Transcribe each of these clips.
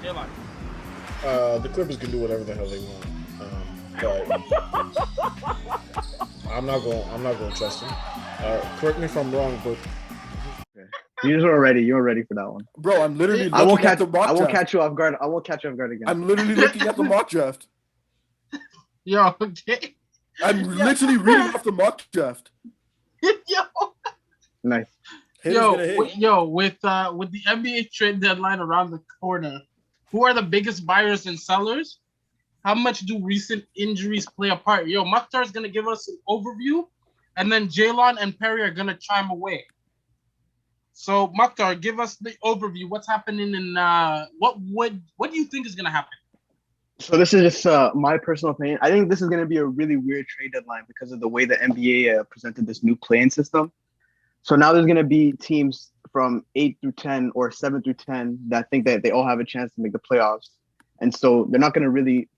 J-Line. The Clippers can do whatever the hell they want, but I'm not going to trust them. Correct me if I'm wrong, but You're ready for that one, bro. I'm literally. I won't looking at the mock I won't draft. catch you off guard. I won't catch you off guard again. I'm literally looking at the mock draft. Yo, okay. I'm literally reading off the mock draft. Yo. Nice. With the NBA trade deadline around the corner, who are the biggest buyers and sellers? How much do recent injuries play a part? Yo, Mukhtar is gonna give us an overview, and then Jalon and Perry are gonna chime away. So Mukhtar, give us the overview. What's happening and what do you think is gonna happen? So this is just my personal opinion. I think this is going to be a really weird trade deadline because of the way the NBA presented this new play-in system. So now there's going to be teams from 8 through 10 or 7 through 10 that think that they all have a chance to make the playoffs. And so they're not going to really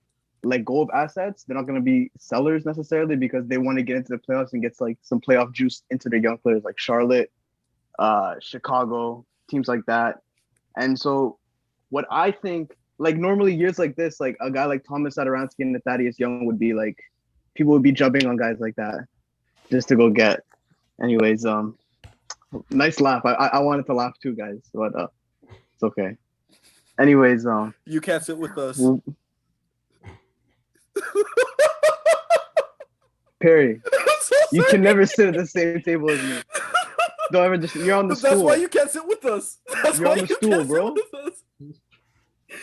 let go of assets. They're not going to be sellers necessarily because they want to get into the playoffs and get like some playoff juice into their young players like Charlotte, Chicago, teams like that. And so what I think, like normally years like this, like a guy like Thomas Satoransky and Thaddeus Young would be like, people would be jumping on guys like that just to go get. Anyways, nice laugh. I wanted to laugh too, guys, but it's okay. Anyways, you can't sit with us. Perry, you can never sit at the same table as me. Don't ever just. You're on the stool. That's why you can't sit with us. You're on the stool, bro.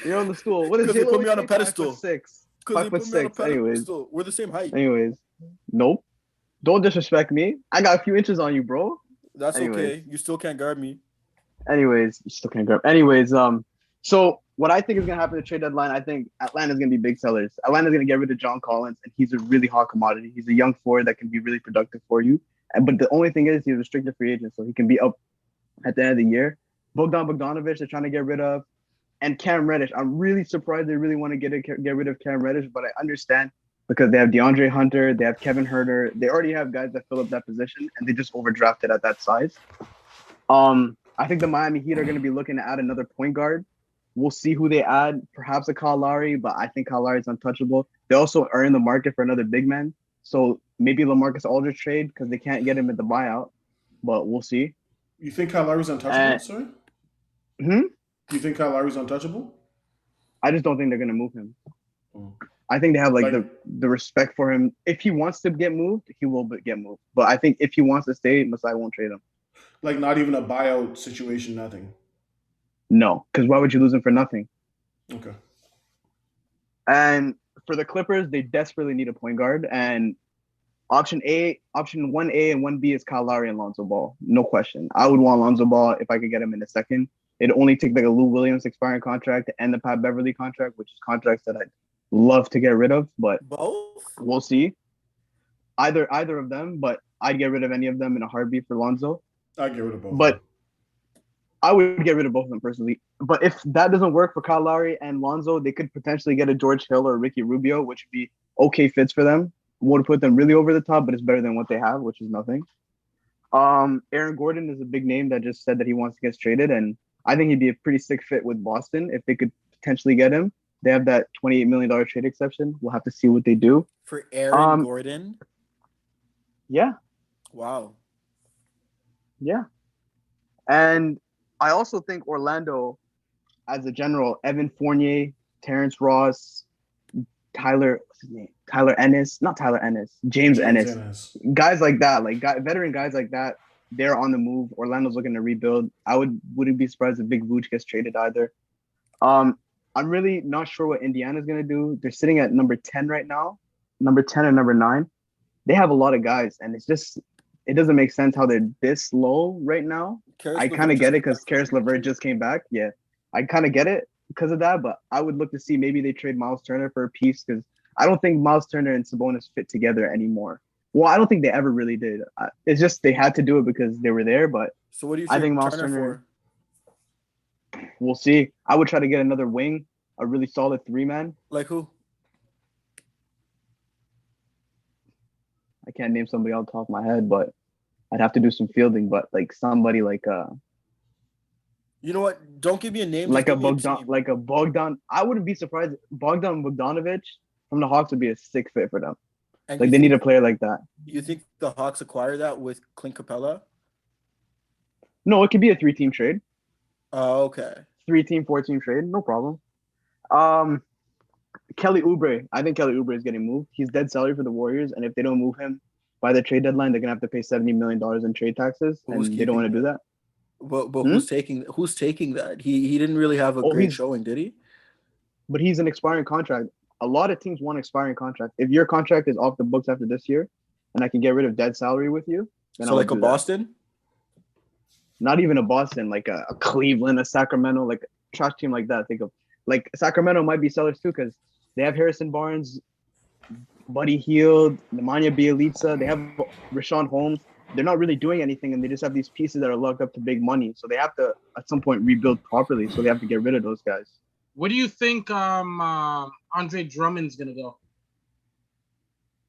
You're on the stool. What is it? They put me on a pedestal. 5'6". Because 5'6". Anyways, we're the same height. Anyways, nope. Don't disrespect me. I got a few inches on you, bro. That's okay. You still can't guard me. Anyways, you still can't guard. Anyways, so what I think is gonna happen at the trade deadline, I think Atlanta's gonna be big sellers. Atlanta's gonna get rid of John Collins, and he's a really hot commodity. He's a young forward that can be really productive for you. But the only thing is, he's a restricted free agent, so he can be up at the end of the year. Bogdan Bogdanovic, they're trying to get rid of. And Cam Reddish, I'm really surprised they really want to get rid of Cam Reddish, but I understand because they have DeAndre Hunter, they have Kevin Huerter, they already have guys that fill up that position, and they just overdrafted at that size. I think the Miami Heat are going to be looking to add another point guard. We'll see who they add, perhaps a Kyle Lowry, but I think Kyle Lowry is untouchable. They also are in the market for another big man, so maybe LaMarcus Aldridge trade because they can't get him at the buyout, but we'll see. You think Kyle Lowry's untouchable, sorry? You think Kyle Lowry's untouchable? I just don't think they're going to move him. I think they have like the respect for him. If he wants to get moved, he will get moved. But I think if he wants to stay, Masai won't trade him. Like not even a buyout situation, nothing? No, because why would you lose him for nothing? Okay. And for the Clippers, they desperately need a point guard. And option 1A and 1B is Kyle Lowry and Lonzo Ball. No question. I would want Lonzo Ball if I could get him in a second. It'd only take like a Lou Williams expiring contract and the Pat Beverly contract, which is contracts that I'd love to get rid of, but both? We'll see. Either of them, but I'd get rid of any of them in a heartbeat for Lonzo. I'd get rid of both. But I would get rid of both of them personally. But if that doesn't work for Kyle Lowry and Lonzo, they could potentially get a George Hill or Ricky Rubio, which would be okay fits for them. Would put them really over the top, but it's better than what they have, which is nothing. Aaron Gordon is a big name that just said that he wants to get traded, and I think he'd be a pretty sick fit with Boston if they could potentially get him. They have that $28 million trade exception. We'll have to see what they do. For Aaron Gordon? Yeah. Wow. Yeah. And I also think Orlando, as a general, Evan Fournier, Terrence Ross, James Ennis. Guys like that, veteran guys like that, they're on the move. Orlando's looking to rebuild. I wouldn't be surprised if Big Vooch gets traded either. I'm really not sure what Indiana's going to do. They're sitting at number 10 right now, number 10 and number 9. They have a lot of guys, and it doesn't make sense how they're this low right now. I kind of get it because Karis LeVert just came back. Yeah, I kind of get it because of that, but I would look to see maybe they trade Miles Turner for a piece because I don't think Miles Turner and Sabonis fit together anymore. Well, I don't think they ever really did. It's just they had to do it because they were there, but so what do you I think Miles Turner for? We'll see. I would try to get another wing, a really solid 3-man. Like who? I can't name somebody off the top of my head, but I'd have to do some fielding. But like somebody like You know what? Don't give me a name. Like just a give me Bogdan, team. like a Bogdan. I wouldn't be surprised. Bogdan Bogdanovic from the Hawks would be a sick fit for them. And Like they need a player like that. You think the Hawks acquire that with Clint Capella? No, it could be a 3-team trade. Oh, okay. 3-team, 4-team trade, no problem. Kelly Oubre. I think Kelly Oubre is getting moved. He's dead salary for the Warriors, and if they don't move him by the trade deadline, they're gonna have to pay $70 million in trade taxes, and they don't want to do that. But who's taking that? He didn't really have a great showing, did he? But he's an expiring contract. A lot of teams want expiring contract. If your contract is off the books after this year, and I can get rid of dead salary with you, then so like a Boston? Not even a Boston, like a Cleveland, a Sacramento, like a trash team like that. Think of like Sacramento might be sellers too because they have Harrison Barnes, Buddy Hield, Nemanja Bjelica. They have Rashawn Holmes. They're not really doing anything, and they just have these pieces that are locked up to big money. So they have to, at some point, rebuild properly. So they have to get rid of those guys. Where do you think Andre Drummond's going to go?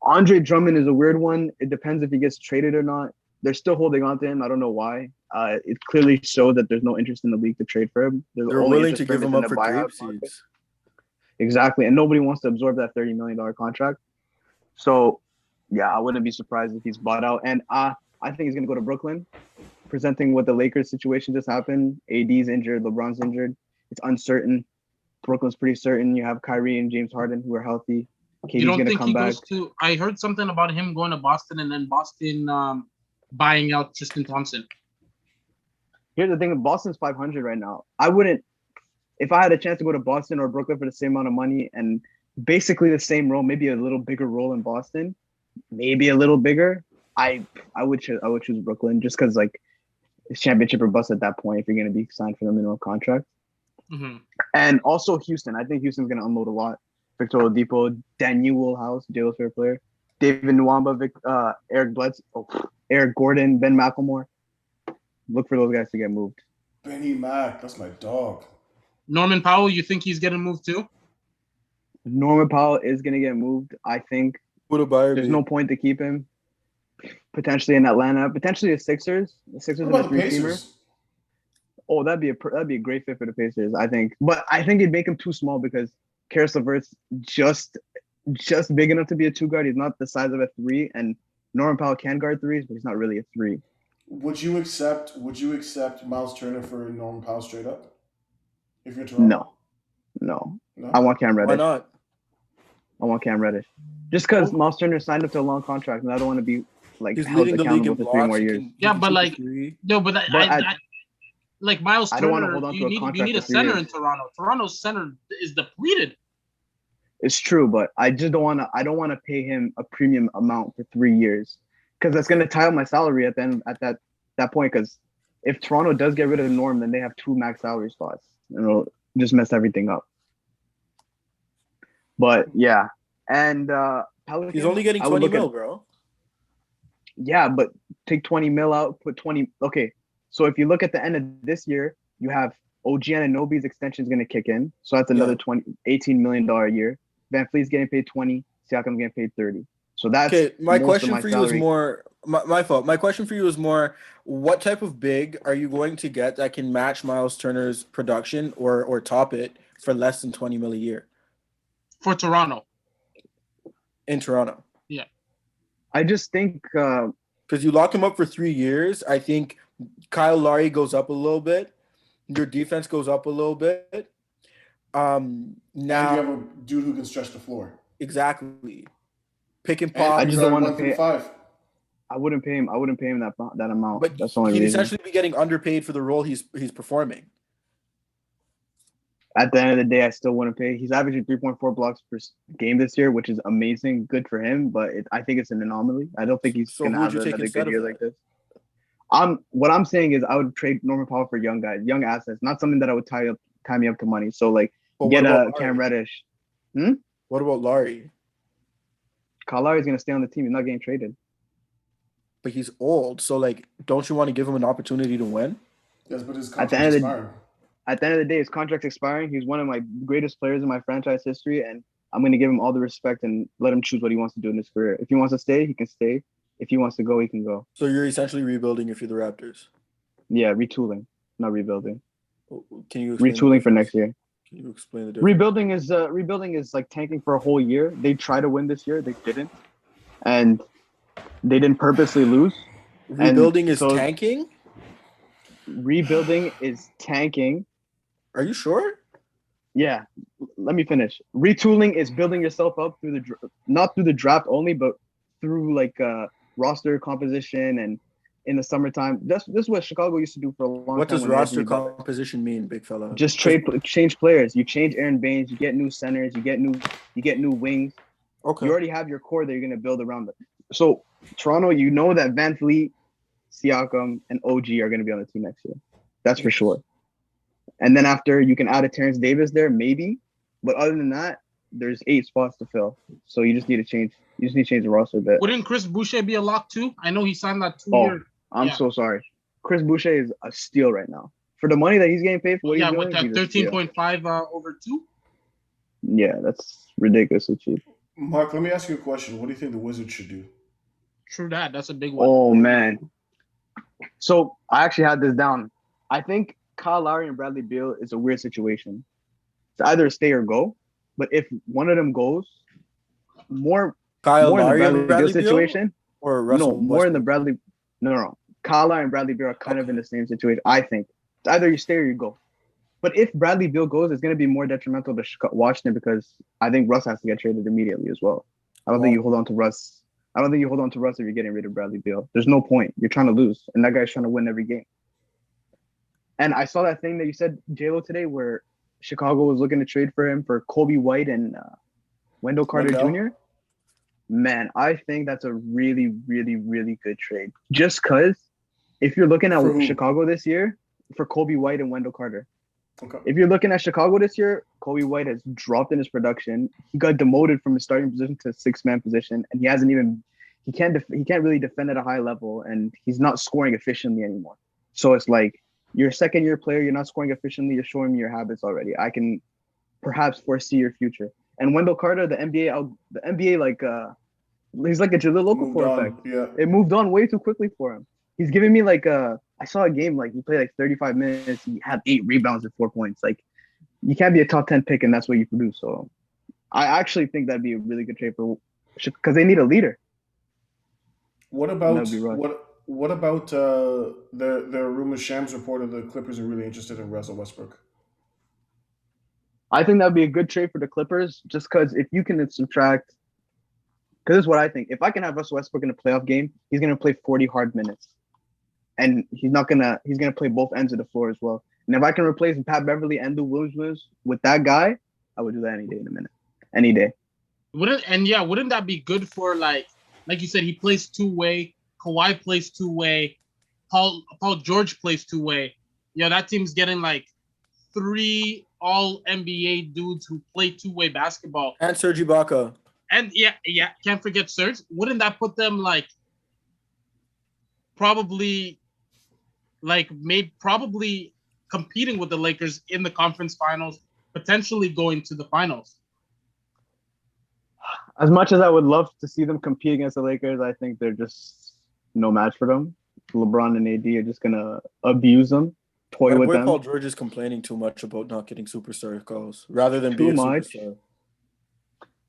Andre Drummond is a weird one. It depends if he gets traded or not. They're still holding on to him. I don't know why. It clearly shows that there's no interest in the league to trade for him. They're willing to give him up for grape seeds. Exactly. And nobody wants to absorb that $30 million contract. So, yeah, I wouldn't be surprised if he's bought out. And I think he's going to go to Brooklyn, presenting what the Lakers situation just happened. AD's injured. LeBron's injured. It's uncertain. Brooklyn's pretty certain. You have Kyrie and James Harden who are healthy. KD's going to come back. I heard something about him going to Boston and then Boston buying out Tristan Thompson. Here's the thing. Boston's 500 right now. I wouldn't, if I had a chance to go to Boston or Brooklyn for the same amount of money and basically the same role, maybe a little bigger role in Boston, maybe a little bigger, I would choose Brooklyn just because like it's championship or bust at that point if you're going to be signed for the minimum contract. Mm-hmm. And also Houston. I think Houston's going to unload a lot. Victor Oladipo, Daniel House, Jay's favorite player, David Nwamba, Eric Bledsoe, Eric Gordon, Ben McLemore. Look for those guys to get moved. Benny Mac, that's my dog. Norman Powell, you think he's getting moved too? Norman Powell is going to get moved. I think there's no point to keep him. Potentially in Atlanta, potentially the Sixers. The Sixers are a 3-teamer. Oh, that'd be a great fit for the Pacers, I think. But I think it'd make him too small because Karis LeVert's just big enough to be a 2 guard. He's not the size of a 3, and Norman Powell can guard 3s, but he's not really a 3. Would you accept Miles Turner for Norman Powell straight up? If you're Toronto? No. I want Cam Reddish. Why not? I want Cam Reddish. Just because Miles Turner signed up to a long contract, and I don't want to be like he's held leading the league in accountable for 3 blocks. more years. Like Miles I don't want to Turner, hold on to a contract you need a for 3 center years. in Toronto. Toronto's center is depleted. It's true, but I just don't want to. I don't want to pay him a premium amount for 3 years because that's going to tie up my salary at the end at that point. Because if Toronto does get rid of the Norm, then they have 2 max salary spots, and it'll just mess everything up. But yeah, and Pelicans, he's only getting 20 mil, bro. Yeah, but take 20 mil out, put 20. Okay, so if you look at the end of this year, you have OG Anunoby's extension is going to kick in, so that's another $18 million a year. Van Fleet's getting paid 20. Siakam's getting paid 30. So that's okay. My question for you is salary. more my fault. My question for you is more: what type of big are you going to get that can match Miles Turner's production or top it for less than 20 mil a year? For Toronto. In Toronto. Yeah. I just think because you lock him up for 3 years, I think Kyle Lowry goes up a little bit. Your defense goes up a little bit. Now and you have a dude who can stretch the floor. Exactly. Pick and pop. I just don't want to pay 5. I wouldn't pay him that amount. But that's the only he'd reason. essentially be getting underpaid for the role he's performing. At the end of the day, I still wouldn't pay. He's averaging 3.4 blocks per game this year, which is amazing. Good for him, but I think it's an anomaly. I don't think he's going to have another good year like this. What I'm saying is I would trade Norman Powell for young guys, young assets, not something that I would tie me up to money. So like get a Cam Reddish. What about Larry? Kyle Lowry is going to stay on the team. He's not getting traded. But he's old, so like, don't you want to give him an opportunity to win? Yes, but his contract expired. At the end of the day, his contract's expiring. He's one of my greatest players in my franchise history, and I'm going to give him all the respect and let him choose what he wants to do in his career. If he wants to stay, he can stay. If he wants to go, he can go. So you're essentially rebuilding if you're the Raptors? Yeah, retooling, not rebuilding. Can you explain retooling for next year. Can you explain the difference? Rebuilding is like tanking for a whole year. They tried to win this year, they didn't, and they didn't purposely lose. Rebuilding is tanking. Rebuilding is tanking. Are you sure? Yeah, let me finish. Retooling is building yourself up through not through the draft only, but through like roster composition and in the summertime. This is what Chicago used to do for a long time. What does roster composition mean, big fella? Just change players. You change Aaron Baines. You get new centers. You get new wings. Okay. You already have your core that you're gonna build around it. So Toronto, you know that Van Fleet, Siakam, and OG are gonna be on the team next year. That's for sure. And then after, you can add a Terrence Davis there, maybe. But other than that, there's 8 spots to fill. So you just need to change. You just need to change the roster a bit. Wouldn't Chris Boucher be a lock too? I know he signed that 2-year. I'm so sorry. Chris Boucher is a steal right now. For the money that he's getting paid for what he's doing. Yeah, with that 13.5 over 2. Yeah, that's ridiculously cheap. Mark, let me ask you a question. What do you think the Wizards should do? True that. That's a big one. Oh, man. So I actually had this down. I think Kyle Lowry and Bradley Beal is a weird situation. It's either stay or go. But if one of them goes, more Lowry in the Bradley Beal situation, or Russell more in the Bradley. No. Kyle Lowry and Bradley Beal are kind of in the same situation. I think it's either you stay or you go. But if Bradley Beal goes, it's going to be more detrimental to Washington because I think Russ has to get traded immediately as well. I don't think you hold on to Russ. I don't think you hold on to Russ if you're getting rid of Bradley Beal. There's no point. You're trying to lose, and that guy's trying to win every game. And I saw that thing that you said, J-Lo, today where Chicago was looking to trade for him for Kobe White and Wendell Carter Jr. Man, I think that's a really, really, really good trade. Just because if you're looking at Chicago this year, for Kobe White and Wendell Carter. Okay. If you're looking at Chicago this year, Kobe White has dropped in his production. He got demoted from his starting position to 6-man position, and he can't really defend at a high level, and he's not scoring efficiently anymore. So it's like you're a second-year player, you're not scoring efficiently, you're showing me your habits already. I can perhaps foresee your future. And Wendell Carter, the NBA like he's like a Jaleel Okafor effect. Yeah. It moved on way too quickly for him. He's giving me like I saw a game like he played like 35 minutes. He had 8 rebounds and 4 points. Like you can't be a top 10 pick and that's what you produce. So I actually think that'd be a really good trade for because they need a leader. What about the rumor Shams reported the Clippers are really interested in Russell Westbrook? I think that'd be a good trade for the Clippers just because if you can subtract, because this is what I think. If I can have Russell Westbrook in a playoff game, he's gonna play 40 hard minutes. And he's gonna play both ends of the floor as well. And if I can replace Pat Beverly and Lou Williams with that guy, I would do that any day in a minute. Any day. Wouldn't that be good for like you said, he plays 2-way, Kawhi plays 2-way, Paul George plays 2-way. Yeah, that team's getting like 3 all NBA dudes who play 2-way basketball. And Serge Ibaka. And yeah, can't forget Serge. Wouldn't that put them like probably competing with the Lakers in the conference finals, potentially going to the finals? As much as I would love to see them compete against the Lakers, I think they're just no match for them. LeBron and AD are just gonna abuse them, toy with them. Paul George is complaining too much about not getting superstar calls rather than being superstar.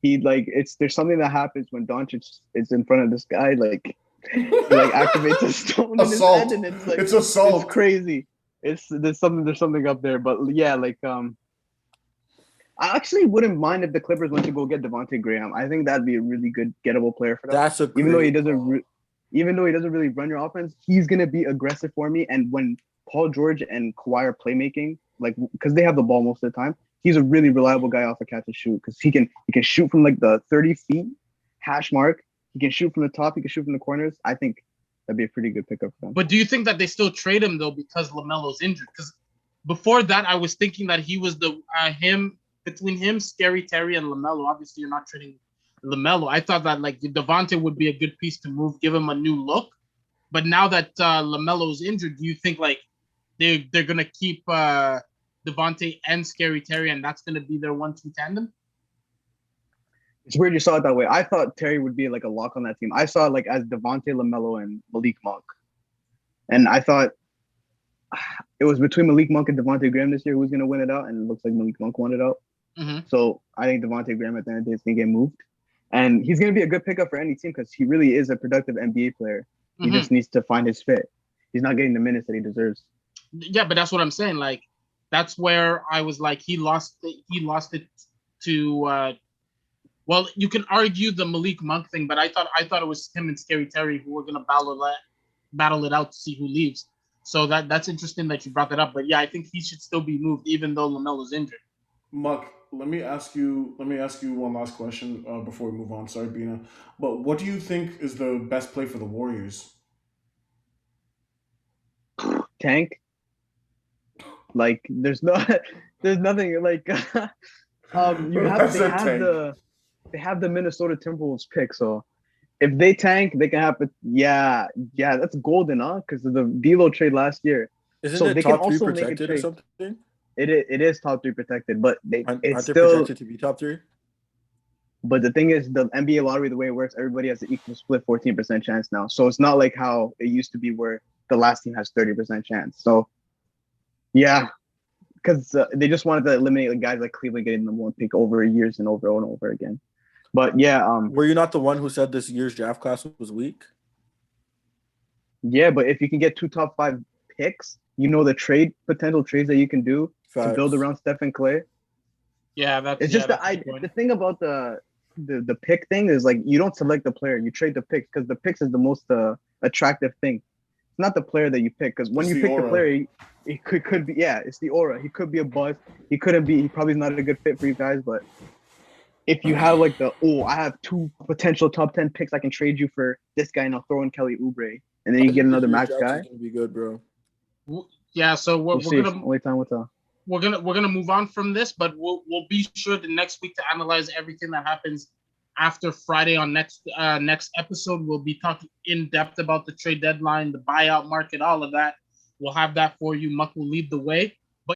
There's something that happens when Doncic is in front of this guy, like he activates a stone in his head, and it's assault. It's crazy. There's something up there, but yeah, I actually wouldn't mind if the Clippers went to go get Devontae Graham. I think that'd be a really good gettable player for them. Even though he doesn't really run your offense, he's gonna be aggressive for me. And when Paul George and Kawhi are playmaking, because they have the ball most of the time, he's a really reliable guy off the catch and shoot because he can shoot from like the 30 feet hash mark. He can shoot from the top. He can shoot from the corners. I think that'd be a pretty good pickup for them. But do you think that they still trade him though because LaMelo's injured? Because before that, I was thinking that he was between him, Scary Terry, and LaMelo. Obviously, you're not trading LaMelo. I thought that like Devontae would be a good piece to move, give him a new look. But now that LaMelo's injured, do you think like they're gonna keep Devontae and Scary Terry, and that's gonna be their 1-2 tandem? It's weird you saw it that way. I thought Terry would be like a lock on that team. I saw it like as Devontae, LaMelo, and Malik Monk. And I thought it was between Malik Monk and Devontae Graham this year who's going to win it out, and it looks like Malik Monk won it out. Mm-hmm. So I think Devontae Graham at the end of the day is going to get moved. And he's going to be a good pickup for any team because he really is a productive NBA player. He just needs to find his fit. He's not getting the minutes that he deserves. Yeah, but that's what I'm saying. Like, that's where I was like, he lost it to. Well, you can argue the Malik Monk thing, but I thought it was him and Scary Terry who were going to battle it out to see who leaves. So that's interesting that you brought that up. But yeah, I think he should still be moved, even though LaMelo's injured. Muck, let me ask you one last question before we move on. Sorry, Bina. But what do you think is the best play for the Warriors? Tank. Like, there's nothing like. They have the Minnesota Timberwolves pick, so if they tank, they can have it. Yeah, that's golden, huh? Because of the D'Lo trade last year. Isn't it top 3 protected or something? It is top 3 protected, but aren't they projected to be top 3? But the thing is, the NBA lottery, the way it works, everybody has an equal split 14% chance now. So it's not like how it used to be where the last team has 30% chance. So yeah, because they just wanted to eliminate the guys like Cleveland getting the number 1 pick over years and over and over again. But yeah, were you not the one who said this year's draft class was weak? Yeah, but if you can get 2 top 5 picks, the potential trades that you can do to build around Steph and Clay. Yeah, it's just the thing about the pick thing is, like, you don't select the player, you trade the picks, because the picks is the most attractive thing. It's not the player that you pick, because when you pick the player, it could be it's the aura. He could be a bust. He probably is not a good fit for you guys, but if you have like I have 2 potential top 10 picks, I can trade you for this guy and I'll throw in Kelly Oubre, and then you get another max guy. Gonna be good, bro. Yeah, so we're gonna only time will tell. We're gonna move on from this, but we'll be sure the next week to analyze everything that happens after Friday on next episode. We'll be talking in depth about the trade deadline, the buyout market, all of that. We'll have that for you. Muck will lead the way.